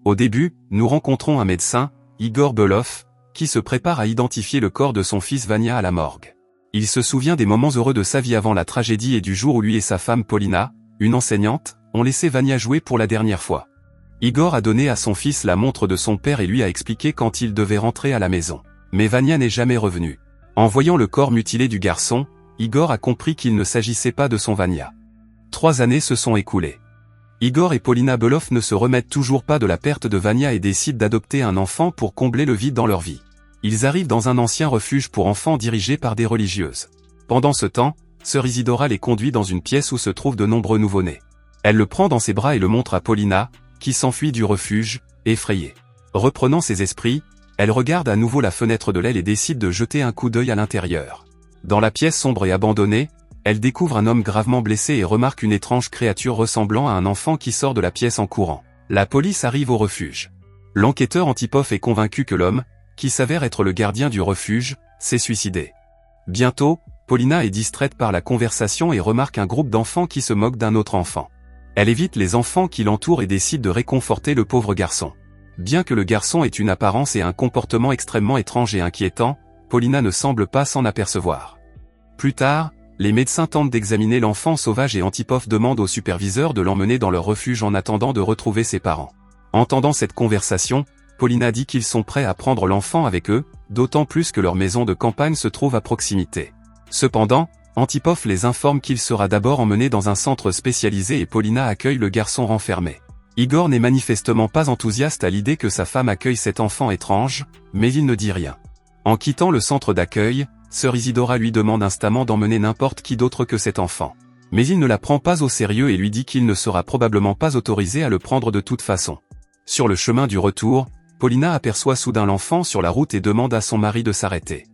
Au début, nous rencontrons un médecin, Igor Belov, qui se prépare à identifier le corps de son fils Vania à la morgue. Il se souvient des moments heureux de sa vie avant la tragédie et du jour où lui et sa femme Paulina, une enseignante, ont laissé Vania jouer pour la dernière fois. Igor a donné à son fils la montre de son père et lui a expliqué quand il devait rentrer à la maison. Mais Vania n'est jamais revenu. En voyant le corps mutilé du garçon, Igor a compris qu'il ne s'agissait pas de son Vania. 3 années se sont écoulées. Igor et Paulina Belov ne se remettent toujours pas de la perte de Vania et décident d'adopter un enfant pour combler le vide dans leur vie. Ils arrivent dans un ancien refuge pour enfants dirigé par des religieuses. Pendant ce temps, sœur Isidora les conduit dans une pièce où se trouvent de nombreux nouveau-nés. Elle le prend dans ses bras et le montre à Paulina, qui s'enfuit du refuge, effrayée. Reprenant ses esprits, elle regarde à nouveau la fenêtre de l'aile et décide de jeter un coup d'œil à l'intérieur. Dans la pièce sombre et abandonnée, elle découvre un homme gravement blessé et remarque une étrange créature ressemblant à un enfant qui sort de la pièce en courant. La police arrive au refuge. L'enquêteur Antipov est convaincu que l'homme, qui s'avère être le gardien du refuge, s'est suicidé. Bientôt, Paulina est distraite par la conversation et remarque un groupe d'enfants qui se moquent d'un autre enfant. Elle évite les enfants qui l'entourent et décide de réconforter le pauvre garçon. Bien que le garçon ait une apparence et un comportement extrêmement étrange et inquiétant, Paulina ne semble pas s'en apercevoir. Plus tard, les médecins tentent d'examiner l'enfant sauvage et Antipov demande au superviseur de l'emmener dans leur refuge en attendant de retrouver ses parents. Entendant cette conversation, Paulina dit qu'ils sont prêts à prendre l'enfant avec eux, d'autant plus que leur maison de campagne se trouve à proximité. Cependant, Antipov les informe qu'il sera d'abord emmené dans un centre spécialisé et Paulina accueille le garçon renfermé. Igor n'est manifestement pas enthousiaste à l'idée que sa femme accueille cet enfant étrange, mais il ne dit rien. En quittant le centre d'accueil, sœur Isidora lui demande instamment d'emmener n'importe qui d'autre que cet enfant. Mais il ne la prend pas au sérieux et lui dit qu'il ne sera probablement pas autorisé à le prendre de toute façon. Sur le chemin du retour, Paulina aperçoit soudain l'enfant sur la route et demande à son mari de s'arrêter.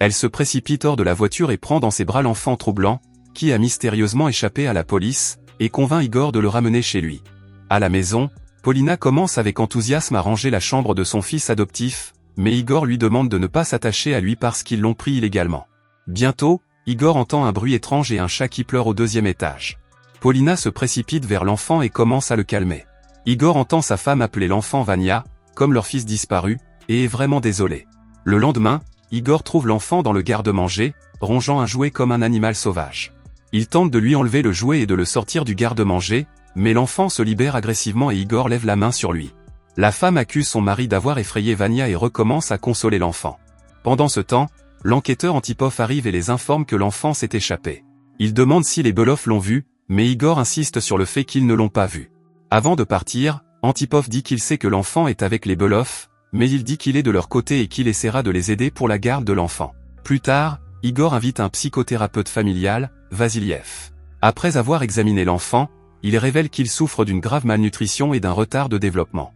Elle se précipite hors de la voiture et prend dans ses bras l'enfant troublant, qui a mystérieusement échappé à la police, et convainc Igor de le ramener chez lui. À la maison, Paulina commence avec enthousiasme à ranger la chambre de son fils adoptif, mais Igor lui demande de ne pas s'attacher à lui parce qu'ils l'ont pris illégalement. Bientôt, Igor entend un bruit étrange et un chat qui pleure au 2e étage. Paulina se précipite vers l'enfant et commence à le calmer. Igor entend sa femme appeler l'enfant Vania, comme leur fils disparu, et est vraiment désolé. Le lendemain, Igor trouve l'enfant dans le garde-manger, rongeant un jouet comme un animal sauvage. Il tente de lui enlever le jouet et de le sortir du garde-manger, mais l'enfant se libère agressivement et Igor lève la main sur lui. La femme accuse son mari d'avoir effrayé Vania et recommence à consoler l'enfant. Pendant ce temps, l'enquêteur Antipov arrive et les informe que l'enfant s'est échappé. Il demande si les Belov l'ont vu, mais Igor insiste sur le fait qu'ils ne l'ont pas vu. Avant de partir, Antipov dit qu'il sait que l'enfant est avec les Belov, mais il dit qu'il est de leur côté et qu'il essaiera de les aider pour la garde de l'enfant. Plus tard, Igor invite un psychothérapeute familial, Vasiliev. Après avoir examiné l'enfant, il révèle qu'il souffre d'une grave malnutrition et d'un retard de développement.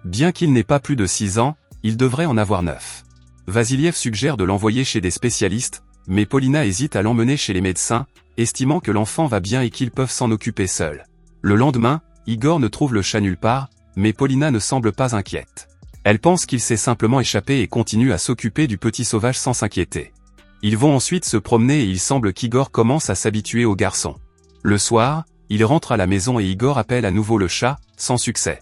Bien qu'il n'ait pas plus de 6 ans, il devrait en avoir 9. Vasiliev suggère de l'envoyer chez des spécialistes, mais Paulina hésite à l'emmener chez les médecins, estimant que l'enfant va bien et qu'ils peuvent s'en occuper seuls. Le lendemain, Igor ne trouve le chat nulle part, mais Paulina ne semble pas inquiète. Elle pense qu'il s'est simplement échappé et continue à s'occuper du petit sauvage sans s'inquiéter. Ils vont ensuite se promener et il semble qu'Igor commence à s'habituer au garçon. Le soir, il rentre à la maison et Igor appelle à nouveau le chat, sans succès.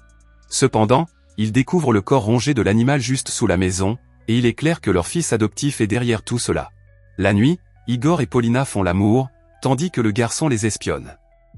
Cependant, il découvre le corps rongé de l'animal juste sous la maison, et il est clair que leur fils adoptif est derrière tout cela. La nuit, Igor et Paulina font l'amour, tandis que le garçon les espionne.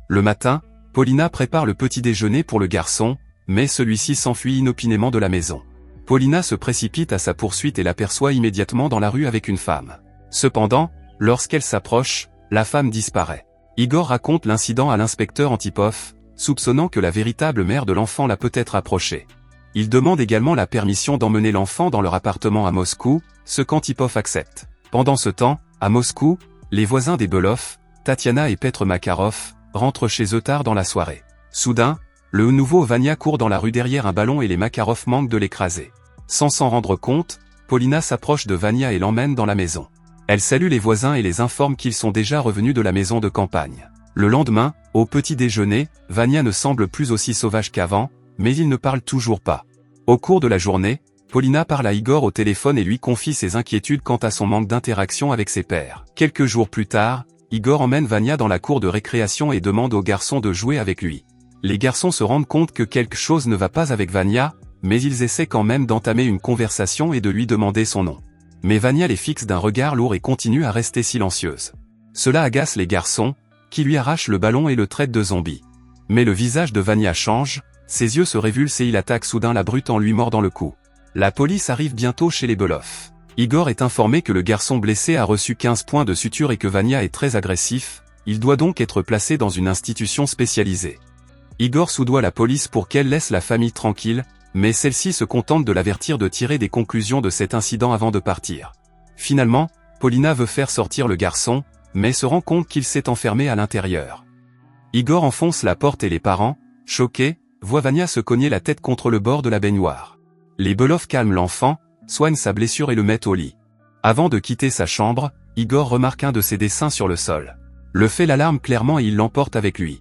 Le matin, Paulina prépare le petit déjeuner pour le garçon, mais celui-ci s'enfuit inopinément de la maison. Paulina se précipite à sa poursuite et l'aperçoit immédiatement dans la rue avec une femme. Cependant, lorsqu'elle s'approche, la femme disparaît. Igor raconte l'incident à l'inspecteur Antipov, soupçonnant que la véritable mère de l'enfant l'a peut-être approché. Il demande également la permission d'emmener l'enfant dans leur appartement à Moscou, ce qu'Antipov accepte. Pendant ce temps, à Moscou, les voisins des Belov, Tatiana et Petr Makarov, rentrent chez eux tard dans la soirée. Soudain, le nouveau Vania court dans la rue derrière un ballon et les Makarov manquent de l'écraser. Sans s'en rendre compte, Paulina s'approche de Vania et l'emmène dans la maison. Elle salue les voisins et les informe qu'ils sont déjà revenus de la maison de campagne. Le lendemain, au petit déjeuner, Vania ne semble plus aussi sauvage qu'avant, mais il ne parle toujours pas. Au cours de la journée, Paulina parle à Igor au téléphone et lui confie ses inquiétudes quant à son manque d'interaction avec ses pairs. Quelques jours plus tard, Igor emmène Vania dans la cour de récréation et demande aux garçons de jouer avec lui. Les garçons se rendent compte que quelque chose ne va pas avec Vania, mais ils essaient quand même d'entamer une conversation et de lui demander son nom. Mais Vania les fixe d'un regard lourd et continue à rester silencieuse. Cela agace les garçons, qui lui arrachent le ballon et le traitent de zombie. Mais le visage de Vania change, ses yeux se révulsent et il attaque soudain la brute en lui mordant le cou. La police arrive bientôt chez les Beloff. Igor est informé que le garçon blessé a reçu 15 points de suture et que Vania est très agressif, il doit donc être placé dans une institution spécialisée. Igor soudoie la police pour qu'elle laisse la famille tranquille, mais celle-ci se contente de l'avertir de tirer des conclusions de cet incident avant de partir. Finalement, Paulina veut faire sortir le garçon, mais se rend compte qu'il s'est enfermé à l'intérieur. Igor enfonce la porte et les parents, choqués, voient Vania se cogner la tête contre le bord de la baignoire. Les Beloff calment l'enfant, soignent sa blessure et le mettent au lit. Avant de quitter sa chambre, Igor remarque un de ses dessins sur le sol. Le fait l'alarme clairement et il l'emporte avec lui.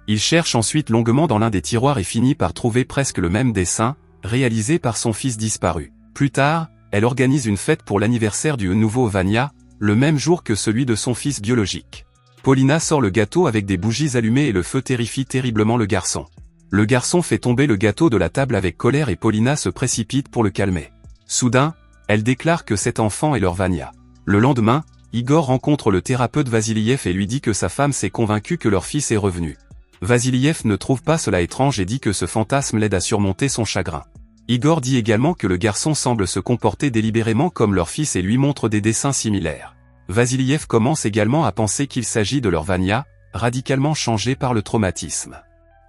Il cherche ensuite longuement dans l'un des tiroirs et finit par trouver presque le même dessin, réalisé par son fils disparu. Plus tard, elle organise une fête pour l'anniversaire du nouveau Vania, le même jour que celui de son fils biologique. Paulina sort le gâteau avec des bougies allumées et le feu terrifie terriblement le garçon. Le garçon fait tomber le gâteau de la table avec colère et Paulina se précipite pour le calmer. Soudain, elle déclare que cet enfant est leur Vania. Le lendemain, Igor rencontre le thérapeute Vasiliev et lui dit que sa femme s'est convaincue que leur fils est revenu. Vasiliev ne trouve pas cela étrange et dit que ce fantasme l'aide à surmonter son chagrin. Igor dit également que le garçon semble se comporter délibérément comme leur fils et lui montre des dessins similaires. Vasiliev commence également à penser qu'il s'agit de leur Vania, radicalement changé par le traumatisme.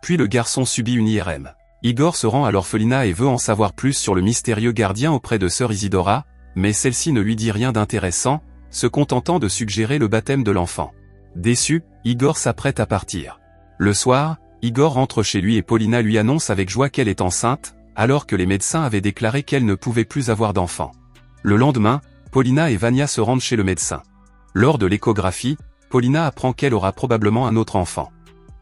Puis le garçon subit une IRM. Igor se rend à l'orphelinat et veut en savoir plus sur le mystérieux gardien auprès de sœur Isidora, mais celle-ci ne lui dit rien d'intéressant, se contentant de suggérer le baptême de l'enfant. Déçu, Igor s'apprête à partir. Le soir, Igor rentre chez lui et Paulina lui annonce avec joie qu'elle est enceinte, alors que les médecins avaient déclaré qu'elle ne pouvait plus avoir d'enfant. Le lendemain, Paulina et Vania se rendent chez le médecin. Lors de l'échographie, Paulina apprend qu'elle aura probablement un autre enfant.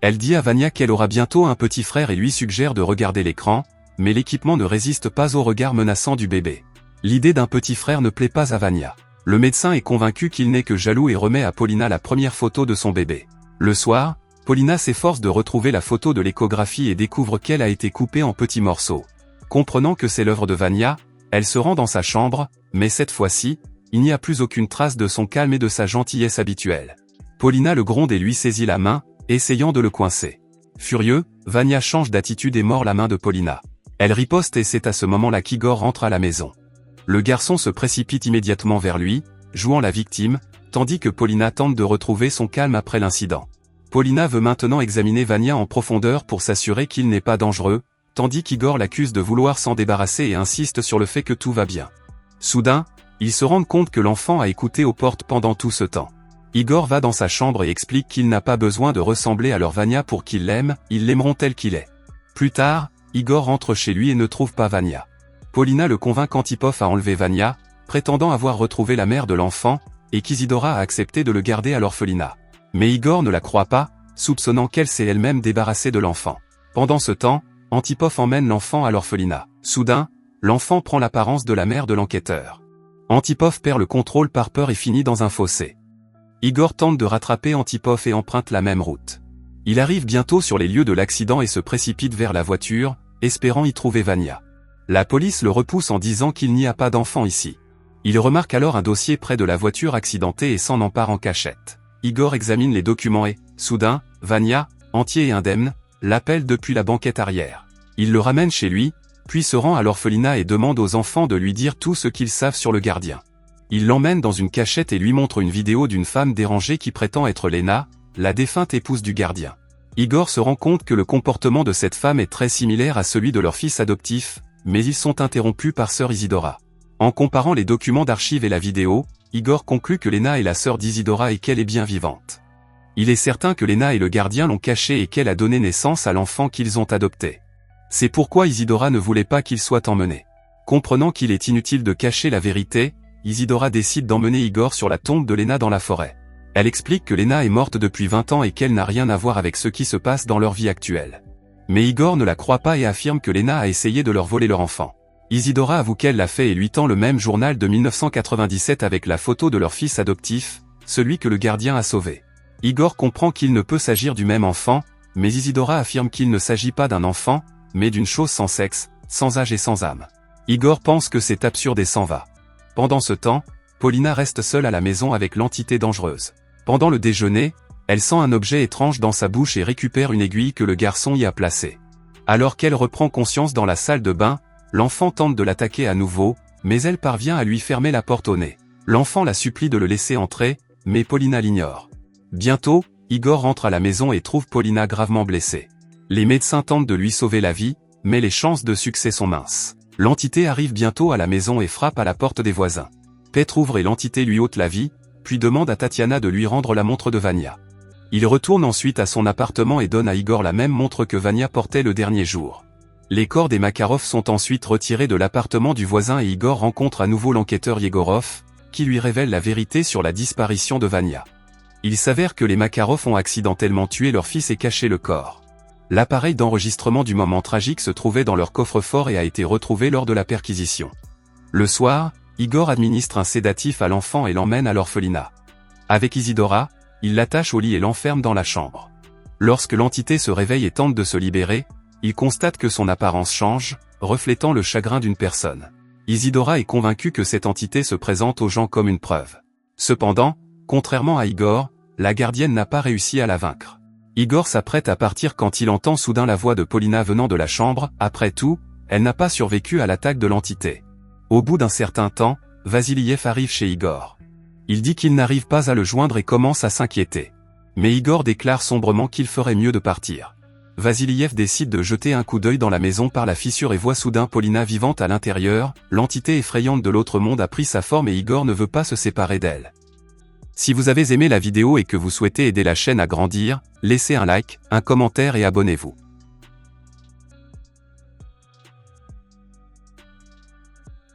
Elle dit à Vania qu'elle aura bientôt un petit frère et lui suggère de regarder l'écran, mais l'équipement ne résiste pas au regard menaçant du bébé. L'idée d'un petit frère ne plaît pas à Vania. Le médecin est convaincu qu'il n'est que jaloux et remet à Paulina la première photo de son bébé. Le soir, Paulina s'efforce de retrouver la photo de l'échographie et découvre qu'elle a été coupée en petits morceaux. Comprenant que c'est l'œuvre de Vania, elle se rend dans sa chambre, mais cette fois-ci, il n'y a plus aucune trace de son calme et de sa gentillesse habituelle. Paulina le gronde et lui saisit la main, essayant de le coincer. Furieux, Vania change d'attitude et mord la main de Paulina. Elle riposte et c'est à ce moment-là qu'Igor rentre à la maison. Le garçon se précipite immédiatement vers lui, jouant la victime, tandis que Paulina tente de retrouver son calme après l'incident. Paulina veut maintenant examiner Vania en profondeur pour s'assurer qu'il n'est pas dangereux, tandis qu'Igor l'accuse de vouloir s'en débarrasser et insiste sur le fait que tout va bien. Soudain, ils se rendent compte que l'enfant a écouté aux portes pendant tout ce temps. Igor va dans sa chambre et explique qu'il n'a pas besoin de ressembler à leur Vania pour qu'ils l'aiment, ils l'aimeront tel qu'il est. Plus tard, Igor rentre chez lui et ne trouve pas Vania. Paulina le convainc qu'Antipov a enlevé Vania, prétendant avoir retrouvé la mère de l'enfant, et qu'Isidora a accepté de le garder à l'orphelinat. Mais Igor ne la croit pas, soupçonnant qu'elle s'est elle-même débarrassée de l'enfant. Pendant ce temps, Antipov emmène l'enfant à l'orphelinat. Soudain, l'enfant prend l'apparence de la mère de l'enquêteur. Antipov perd le contrôle par peur et finit dans un fossé. Igor tente de rattraper Antipov et emprunte la même route. Il arrive bientôt sur les lieux de l'accident et se précipite vers la voiture, espérant y trouver Vania. La police le repousse en disant qu'il n'y a pas d'enfant ici. Il remarque alors un dossier près de la voiture accidentée et s'en empare en cachette. Igor examine les documents et, soudain, Vania, entier et indemne, l'appelle depuis la banquette arrière. Il le ramène chez lui, puis se rend à l'orphelinat et demande aux enfants de lui dire tout ce qu'ils savent sur le gardien. Il l'emmène dans une cachette et lui montre une vidéo d'une femme dérangée qui prétend être Lena, la défunte épouse du gardien. Igor se rend compte que le comportement de cette femme est très similaire à celui de leur fils adoptif, mais ils sont interrompus par sœur Isidora. En comparant les documents d'archives et la vidéo, Igor conclut que Lena est la sœur d'Isidora et qu'elle est bien vivante. Il est certain que Lena et le gardien l'ont cachée et qu'elle a donné naissance à l'enfant qu'ils ont adopté. C'est pourquoi Isidora ne voulait pas qu'il soit emmené. Comprenant qu'il est inutile de cacher la vérité, Isidora décide d'emmener Igor sur la tombe de Lena dans la forêt. Elle explique que Lena est morte depuis 20 ans et qu'elle n'a rien à voir avec ce qui se passe dans leur vie actuelle. Mais Igor ne la croit pas et affirme que Lena a essayé de leur voler leur enfant. Isidora avoue qu'elle l'a fait et lui tend le même journal de 1997 avec la photo de leur fils adoptif, celui que le gardien a sauvé. Igor comprend qu'il ne peut s'agir du même enfant, mais Isidora affirme qu'il ne s'agit pas d'un enfant, mais d'une chose sans sexe, sans âge et sans âme. Igor pense que c'est absurde et s'en va. Pendant ce temps, Polina reste seule à la maison avec l'entité dangereuse. Pendant le déjeuner, elle sent un objet étrange dans sa bouche et récupère une aiguille que le garçon y a placée. Alors qu'elle reprend conscience dans la salle de bain, l'enfant tente de l'attaquer à nouveau, mais elle parvient à lui fermer la porte au nez. L'enfant la supplie de le laisser entrer, mais Polina l'ignore. Bientôt, Igor rentre à la maison et trouve Polina gravement blessée. Les médecins tentent de lui sauver la vie, mais les chances de succès sont minces. L'entité arrive bientôt à la maison et frappe à la porte des voisins. Petr ouvre et l'entité lui ôte la vie, puis demande à Tatiana de lui rendre la montre de Vania. Il retourne ensuite à son appartement et donne à Igor la même montre que Vania portait le dernier jour. Les corps des Makarov sont ensuite retirés de l'appartement du voisin et Igor rencontre à nouveau l'enquêteur Yegorov, qui lui révèle la vérité sur la disparition de Vania. Il s'avère que les Makarov ont accidentellement tué leur fils et caché le corps. L'appareil d'enregistrement du moment tragique se trouvait dans leur coffre-fort et a été retrouvé lors de la perquisition. Le soir, Igor administre un sédatif à l'enfant et l'emmène à l'orphelinat. Avec Isidora, il l'attache au lit et l'enferme dans la chambre. Lorsque l'entité se réveille et tente de se libérer, il constate que son apparence change, reflétant le chagrin d'une personne. Isidora est convaincue que cette entité se présente aux gens comme une preuve. Cependant, contrairement à Igor, la gardienne n'a pas réussi à la vaincre. Igor s'apprête à partir quand il entend soudain la voix de Polina venant de la chambre. Après tout, elle n'a pas survécu à l'attaque de l'entité. Au bout d'un certain temps, Vasiliev arrive chez Igor. Il dit qu'il n'arrive pas à le joindre et commence à s'inquiéter. Mais Igor déclare sombrement qu'il ferait mieux de partir. Vasiliev décide de jeter un coup d'œil dans la maison par la fissure et voit soudain Polina vivante à l'intérieur. L'entité effrayante de l'autre monde a pris sa forme et Igor ne veut pas se séparer d'elle. Si vous avez aimé la vidéo et que vous souhaitez aider la chaîne à grandir, laissez un like, un commentaire et abonnez-vous.